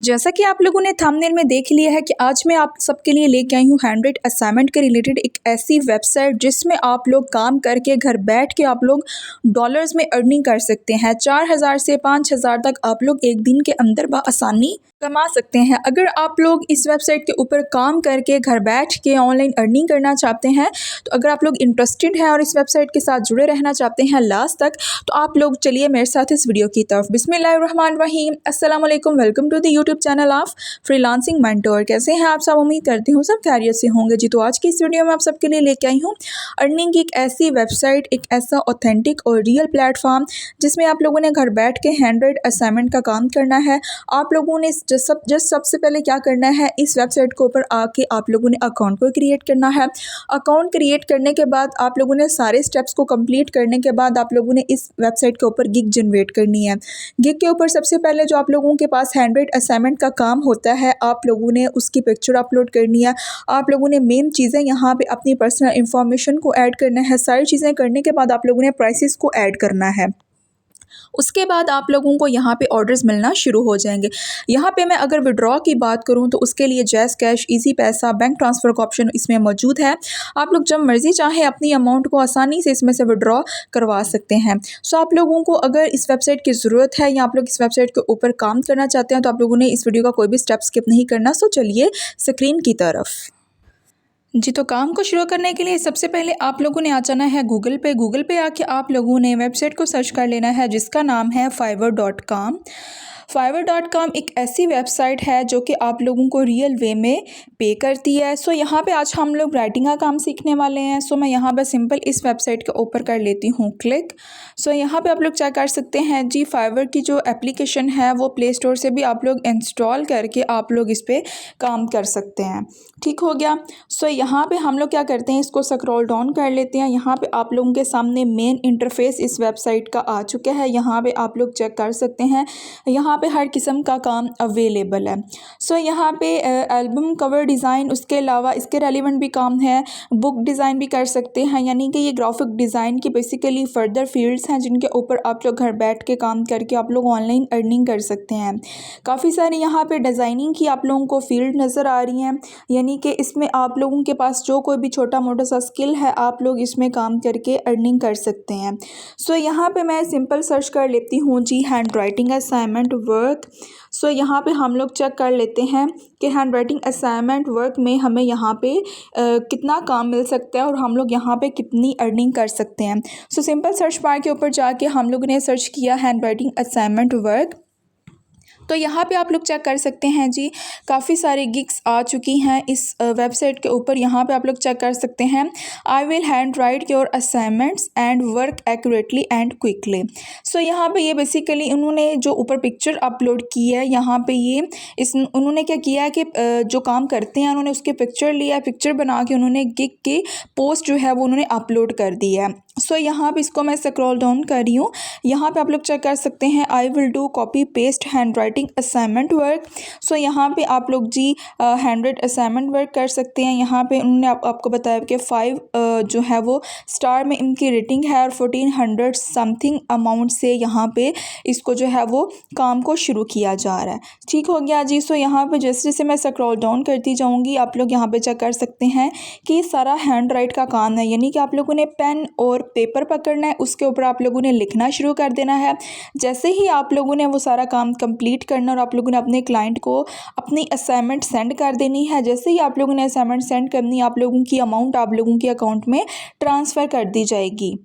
जैसा कि आप लोगों ने थंबनेल में देख लिया है कि आज मैं आप सबके लिए लेके आई हूँ हैंड असाइनमेंट के रिलेटेड एक ऐसी वेबसाइट जिसमें आप लोग काम करके घर बैठ के आप लोग डॉलर्स में अर्निंग कर सकते हैं। 4,000 से 5,000 तक आप लोग एक दिन के अंदर बआसानी कमा सकते हैं। अगर आप लोग इस वेबसाइट के ऊपर काम करके घर बैठ के ऑनलाइन अर्निंग करना चाहते हैं, तो अगर आप लोग इंटरेस्टेड हैं और इस वेबसाइट के साथ जुड़े रहना चाहते हैं लास्ट तक, तो आप लोग चलिए मेरे साथ इस वीडियो की तरफ। बिस्मिल्लाहिर्रहमानिर्रहीम, अस्सलाम वालेकुम, welcome to the YouTube channel of freelancing mentor. कैसे हैं आप सब? उम्मीद करती हूँ सब खैरियत से होंगे जी। तो आज की इस वीडियो में आप सबके लिए लेके आई हूँ अर्निंग की एक ऐसी वेबसाइट, एक ऐसा ऑथेंटिक और रियल प्लेटफॉर्म जिसमें आप लोगों ने घर बैठ के हैंड असाइनमेंट का काम करना है। आप लोगों ने सबसे पहले क्या करना है, इस वेबसाइट के ऊपर आके आप लोगों ने अकाउंट को क्रिएट करना है। अकाउंट क्रिएट करने के बाद आप लोगों ने सारे स्टेप्स को कंप्लीट करने के बाद आप लोगों ने इस वेबसाइट के ऊपर गिग जनरेट करनी है। गिग के ऊपर सबसे पहले जो आप लोगों के पास हैंड असाइनमेंट का काम होता है, आप लोगों ने उसकी पिक्चर अपलोड करनी है। आप लोगों ने मेन चीज़ें यहाँ पे अपनी पर्सनल इंफॉर्मेशन को ऐड करना है। सारी चीज़ें करने के बाद आप लोगों ने प्राइसेस को ऐड करना है। उसके बाद आप लोगों को यहाँ पे ऑर्डर्स मिलना शुरू हो जाएंगे। यहाँ पे मैं अगर विड्रॉ की बात करूँ तो उसके लिए जैज़ कैश, इजी पैसा, बैंक ट्रांसफ़र का ऑप्शन इसमें मौजूद है। आप लोग जब मर्ज़ी चाहें अपनी अमाउंट को आसानी से इसमें से विड्रॉ करवा सकते हैं। सो आप लोगों को अगर इस वेबसाइट की ज़रूरत है या आप लोग इस वेबसाइट के ऊपर काम करना चाहते हैं, तो आप लोगों ने इस वीडियो का कोई भी स्टेप स्किप नहीं करना। सो चलिए स्क्रीन की तरफ जी। तो काम को शुरू करने के लिए सबसे पहले आप लोगों ने आ जाना है गूगल पे आके आप लोगों ने वेबसाइट को सर्च कर लेना है जिसका नाम है fiverr.com। fiverr.com एक ऐसी वेबसाइट है जो कि आप लोगों को रियल वे में पे करती है। सो यहाँ पे आज हम लोग राइटिंग का काम सीखने वाले हैं। सो मैं यहाँ पे सिंपल इस वेबसाइट के ऊपर कर लेती हूँ क्लिक। सो यहाँ पे आप लोग चेक कर सकते हैं जी, फाइवर की जो एप्लीकेशन है वो प्ले स्टोर से भी आप लोग इंस्टॉल करके आप लोग इस पर काम कर सकते हैं। ठीक हो गया। सो यहाँ पे हम लोग क्या करते हैं, इसको स्क्रॉल डाउन कर लेते हैं। यहाँ पे आप लोगों के सामने मेन इंटरफेस इस वेबसाइट का आ चुका है। यहाँ पे आप लोग चेक कर सकते हैं, यहाँ पे हर किस्म का काम अवेलेबल है। सो यहाँ पे एल्बम कवर डिज़ाइन, उसके अलावा इसके रेलिवेंट भी काम है। बुक डिज़ाइन भी कर सकते हैं, यानी कि ये ग्राफिक डिज़ाइन की बेसिकली फर्दर फील्ड्स हैं जिनके ऊपर आप लोग घर बैठ के काम करके आप लोग ऑनलाइन अर्निंग कर सकते हैं। काफ़ी सारी यहाँ पे डिज़ाइनिंग की आप लोगों को फील्ड नज़र आ रही हैं, यानी कि इसमें आप लोगों के पास जो कोई भी छोटा मोटा सा स्किल है आप लोग इसमें काम करके अर्निंग कर सकते हैं। सो यहाँ पे मैं सिंपल सर्च कर लेती हूँ जी, hand writing assignment work. So यहाँ पे हम लोग चेक कर लेते हैं कि हैंड राइटिंग असाइनमेंट वर्क में हमें यहाँ पे कितना काम मिल सकता है और हम लोग यहाँ पे कितनी अर्निंग कर सकते हैं। सो सिंपल सर्च बार के ऊपर जाके हम लोग ने सर्च किया हैंड राइटिंग असाइनमेंट वर्क। तो यहाँ पे आप लोग चेक कर सकते हैं जी, काफ़ी सारी गिग्स आ चुकी हैं इस वेबसाइट के ऊपर। यहाँ पे आप लोग चेक कर सकते हैं, I will hand write your assignments and work accurately and quickly. So यहाँ पे ये बेसिकली उन्होंने जो ऊपर पिक्चर अपलोड की है, यहाँ पे ये उन्होंने क्या किया है कि जो काम करते हैं उन्होंने उसके पिक्चर लिया, पिक्चर बना के उन्होंने गिग की पोस्ट जो है वो उन्होंने अपलोड कर दी है। सो यहाँ पे इसको मैं स्क्रॉल डाउन कर रही हूँ। यहाँ पे आप लोग चेक कर सकते हैं, I will do copy paste hand writing assignment work. So यहाँ पे आप लोग जी हैंड असाइनमेंट वर्क कर सकते हैं। यहाँ पे उन्होंने आपको बताया कि 5 जो है वो स्टार में इनकी रेटिंग है और 1400 समथिंग अमाउंट से यहाँ पे इसको जो है वो काम को शुरू किया जा रहा है। ठीक हो गया जी। सो यहाँ पे जैसे जैसे मैं स्क्रॉल डाउन करती जाऊँगी आप लोग यहाँ पे चेक कर सकते हैं कि ये सारा हैंड राइट का काम है, यानी कि आप लोगों ने पेन और पेपर पकड़ना है, उसके ऊपर आप लोगों ने लिखना शुरू कर देना है। जैसे ही आप लोगों ने वो सारा काम कंप्लीट करना और आप लोगों ने अपने क्लाइंट को अपनी असाइनमेंट सेंड कर देनी है। जैसे ही आप लोगों ने असाइनमेंट सेंड करनी, आप लोगों की अमाउंट आप लोगों के अकाउंट में ट्रांसफ़र कर दी जाएगी।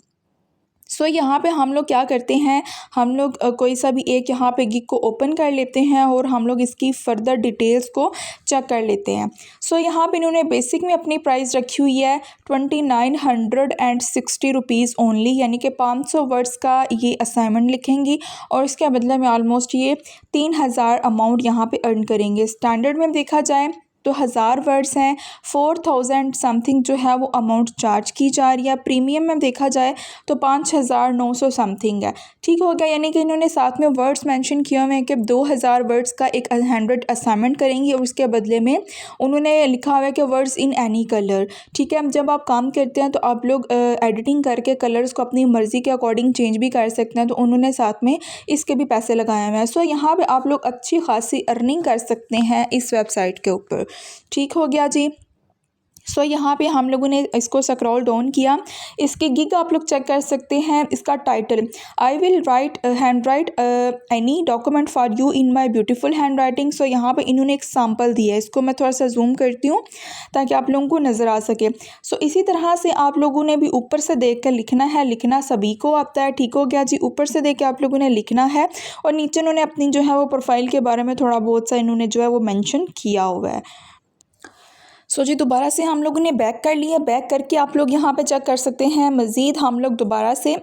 सो यहाँ पे हम लोग क्या करते हैं, हम लोग कोई सा भी एक यहाँ पे गिग को ओपन कर लेते हैं और हम लोग इसकी फ़र्दर डिटेल्स को चेक कर लेते हैं। सो यहाँ पे इन्होंने बेसिक में अपनी प्राइस रखी हुई है 2960 रुपीज़ ओनली, यानी कि 500 वर्ड्स का ये असाइनमेंट लिखेंगी और इसके बदले में ऑलमोस्ट ये 3000 अमाउंट यहाँ पे अर्न करेंगे। स्टैंडर्ड में देखा जाए तो 1000 वर्ड्स हैं, 4000 समथिंग जो है वो अमाउंट चार्ज की जा रही है। प्रीमियम में देखा जाए तो 5900 समथिंग है। ठीक हो गया, यानी कि इन्होंने साथ में वर्ड्स मेंशन किए हुए हैं कि 2000 वर्ड्स का एक 100 असाइनमेंट करेंगी और उसके बदले में उन्होंने लिखा हुआ है कि वर्ड्स इन एनी कलर। ठीक है, जब आप काम करते हैं तो आप लोग एडिटिंग करके कलर्स को अपनी मर्ज़ी के अकॉर्डिंग चेंज भी कर सकते हैं, तो उन्होंने साथ में इसके भी पैसे लगाए हुए हैं। सो यहाँ पे आप लोग अच्छी खासी अर्निंग कर सकते हैं इस वेबसाइट के ऊपर। ठीक हो गया जी। सो यहाँ पे हम लोगों ने इसको स्क्रॉल डाउन किया, इसके गिग आप लोग चेक कर सकते हैं। इसका title, I will write hand write any document for you in my beautiful hand writing. So यहाँ पे इन्होंने एक सैम्पल दिया है, इसको मैं थोड़ा सा जूम करती हूँ ताकि आप लोगों को नज़र आ सके। सो इसी तरह से आप लोगों ने भी ऊपर से देख कर लिखना है, लिखना सभी को आता है। ठीक हो गया जी, ऊपर से देख के आप लोगों ने लिखना है और नीचे उन्होंने अपनी जो है वो प्रोफाइल के बारे में थोड़ा बहुत सा इन्होंने जो है वो मेंशन किया हुआ है। सो जी दोबारा से हम लोगों ने बैक कर लिया, बैक करके आप लोग यहाँ पे चेक कर सकते हैं। मज़ीद हम लोग दोबारा से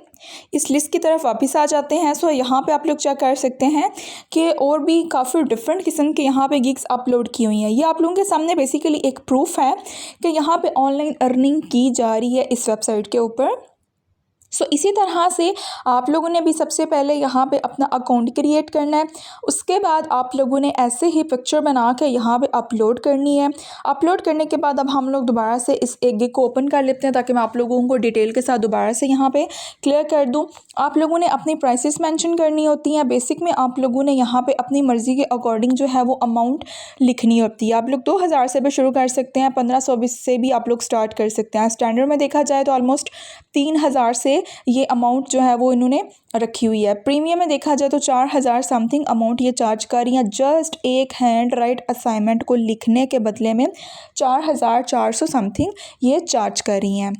इस लिस्ट की तरफ वापस आ जाते हैं। सो यहाँ पे आप लोग चेक कर सकते हैं कि और भी काफ़ी डिफरेंट किस्म के यहाँ पे गिग्स अपलोड की हुई हैं। ये आप लोगों के सामने बेसिकली एक प्रूफ है कि यहाँ पे ऑनलाइन अर्निंग की जा रही है इस वेबसाइट के ऊपर। सो इसी तरह से आप लोगों ने भी सबसे पहले यहाँ पे अपना अकाउंट क्रिएट करना है। उसके बाद आप लोगों ने ऐसे ही पिक्चर बना के यहाँ पे अपलोड करनी है। अपलोड करने के बाद अब हम लोग दोबारा से इस एक गिग को ओपन कर लेते हैं ताकि मैं आप लोगों को डिटेल के साथ दोबारा से यहाँ पे क्लियर कर दूँ। आप लोगों ने अपनी प्राइसेस मेंशन करनी होती हैं। बेसिक में आप लोगों ने यहाँ पे अपनी मर्ज़ी के अकॉर्डिंग जो है वो अमाउंट लिखनी होती है। आप लोग 2000 से भी शुरू कर सकते हैं, 1500 से भी आप लोग स्टार्ट कर सकते हैं। स्टैंडर्ड में देखा जाए तो ऑलमोस्ट 3000 से ये अमाउंट जो है वो इन्होंने रखी हुई है। प्रीमियम में देखा जाए तो 4000 समथिंग अमाउंट ये चार्ज कर रही हैं जस्ट एक हैंड राइट असाइनमेंट को लिखने के बदले में 4400 समथिंग ये चार्ज कर रही हैं।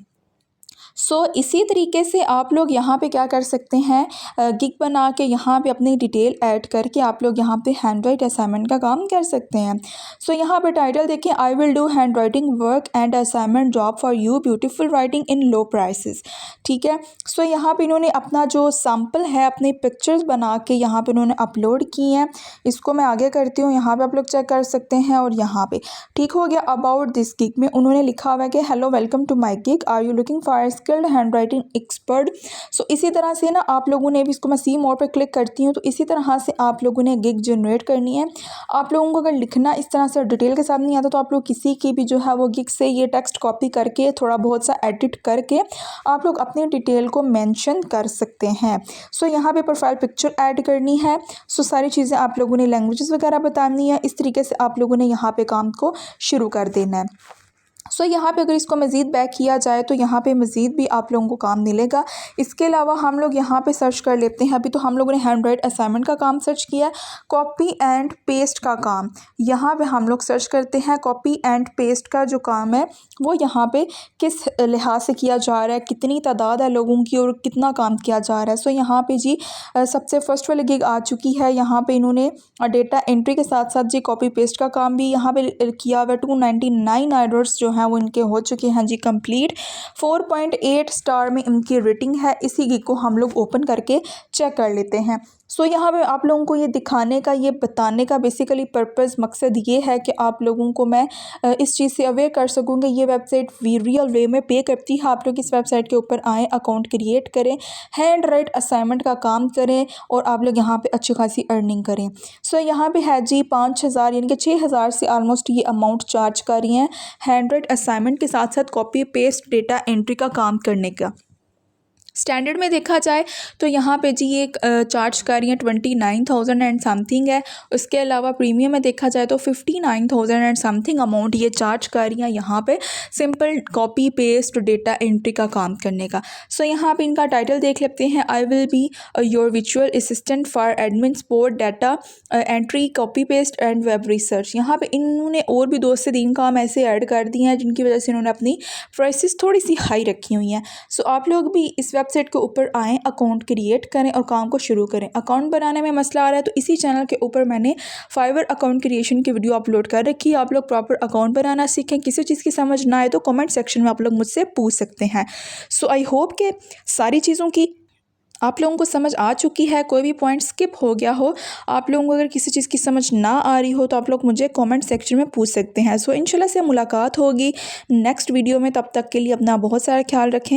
सो इसी तरीके से आप लोग यहाँ पे क्या कर सकते हैं, गिग बना के यहाँ पे अपनी डिटेल ऐड करके आप लोग यहाँ पे हैंड राइट असाइनमेंट का काम कर सकते हैं। सो यहाँ पे टाइटल देखिए, आई will do hand writing work and assignment job for you, beautiful writing in low prices. ठीक है, सो यहाँ पे इन्होंने अपना जो सैम्पल है अपने पिक्चर्स बना के यहाँ पे इन्होंने अपलोड किए हैं। इसको मैं आगे करती हूँ, यहाँ पे आप लोग चेक कर सकते हैं। और यहाँ पे ठीक हो गया। अबाउट दिस गिग में उन्होंने लिखा हुआ है कि hello welcome to my gig, are you looking for skilled hand writing expert. So इसी तरह से ना आप लोगों ने भी, इसको मैं सी मोड पे क्लिक करती हूँ तो इसी तरह से आप लोगों ने गिग जनरेट करनी है। आप लोगों को अगर लिखना इस तरह से डिटेल के साथ नहीं आता तो आप लोग किसी की भी जो है वो गिग से ये टेक्स्ट कॉपी करके थोड़ा बहुत सा एडिट करके आप लोग अपनी डिटेल को मेंशन कर सकते हैं। सो यहाँ पे प्रोफाइल पिक्चर ऐड करनी है। सो सारी चीज़ें आप लोगों ने लैंग्वेजेस वगैरह बतानी है। इस तरीके से आप लोगों ने यहाँ पे काम को शुरू कर देना है। सो यहाँ पे अगर इसको मज़ीद बैक किया जाए तो यहाँ पे मज़ीद भी आप लोगों को काम मिलेगा। इसके अलावा हम लोग यहाँ पे सर्च कर लेते हैं। अभी तो हम लोगों ने हैंड राइट असाइनमेंट का काम सर्च किया है। कॉपी एंड पेस्ट का काम यहाँ पे हम लोग सर्च करते हैं। कॉपी एंड पेस्ट का जो काम है वो यहाँ पे किस लिहाज से किया जा रहा है, कितनी तादाद है लोगों की और कितना काम किया जा रहा है। सो यहाँ पे जी सबसे फर्स्ट वाली गिग आ चुकी है। यहाँ पे इन्होंने डेटा एंट्री के साथ साथ जी कॉपी पेस्ट का काम भी यहाँ पे किया हुआ है। 299 आवर्स जो हैं वो इनके हो चुके हैं जी कंप्लीट। 4.8 स्टार में इनकी रेटिंग है। इसी गिग को हम लोग ओपन करके चेक कर लेते हैं। सो यहाँ पे आप लोगों को ये दिखाने का, ये बताने का बेसिकली पर्पज़, मकसद ये है कि आप लोगों को मैं इस चीज़ से अवेयर कर सकूँ कि ये वेबसाइट रियल वे में पे करती है। आप लोग इस वेबसाइट के ऊपर आएँ, अकाउंट क्रिएट करें, हैंड राइट असाइनमेंट का काम करें और आप लोग यहाँ पे अच्छी खासी अर्निंग करें। सो यहाँ पे है जी 5000 यानी कि 6000 से ऑलमोस्ट ये अमाउंट चार्ज कर रही हैं हैंड राइट असाइनमेंट के साथ साथ कॉपी पेस्ट डेटा एंट्री का काम करने का। स्टैंडर्ड में देखा जाए तो यहाँ पे जी एक चार्ज कर रही हैं 29,000 एंड समथिंग है। उसके अलावा प्रीमियम में देखा जाए तो 59,000 एंड समथिंग अमाउंट ये चार्ज कर रही हैं यहाँ पे simple copy paste data entry का काम करने का। सो यहाँ पे इनका टाइटल देख लेते हैं, आई विल बी योर विचुअल assistant for admin support data entry copy paste and web research. यहाँ पे इन्होंने और भी 2 से 3 काम ऐसे ऐड कर दिए हैं जिनकी वजह से इन्होंने अपनी प्राइसेस थोड़ी सी हाई रखी हुई हैं। सो आप लोग भी इस वेबसाइट के ऊपर आएँ, अकाउंट क्रिएट करें और काम को शुरू करें। अकाउंट बनाने में मसला आ रहा है तो इसी चैनल के ऊपर मैंने फाइवर अकाउंट क्रिएशन की वीडियो अपलोड कर रखी है। आप लोग प्रॉपर अकाउंट बनाना सीखें। किसी चीज़ की समझ ना आए तो कमेंट सेक्शन में आप लोग मुझसे पूछ सकते हैं। सो आई होप कि सारी चीज़ों की आप लोगों को समझ आ चुकी है, कोई भी पॉइंट स्किप हो गया हो, आप लोगों को अगर किसी चीज़ की समझ ना आ रही हो तो आप लोग मुझे कमेंट सेक्शन में पूछ सकते हैं। सो इंशाल्लाह से मुलाकात होगी नेक्स्ट वीडियो में, तब तक के लिए अपना बहुत सारा ख्याल रखें।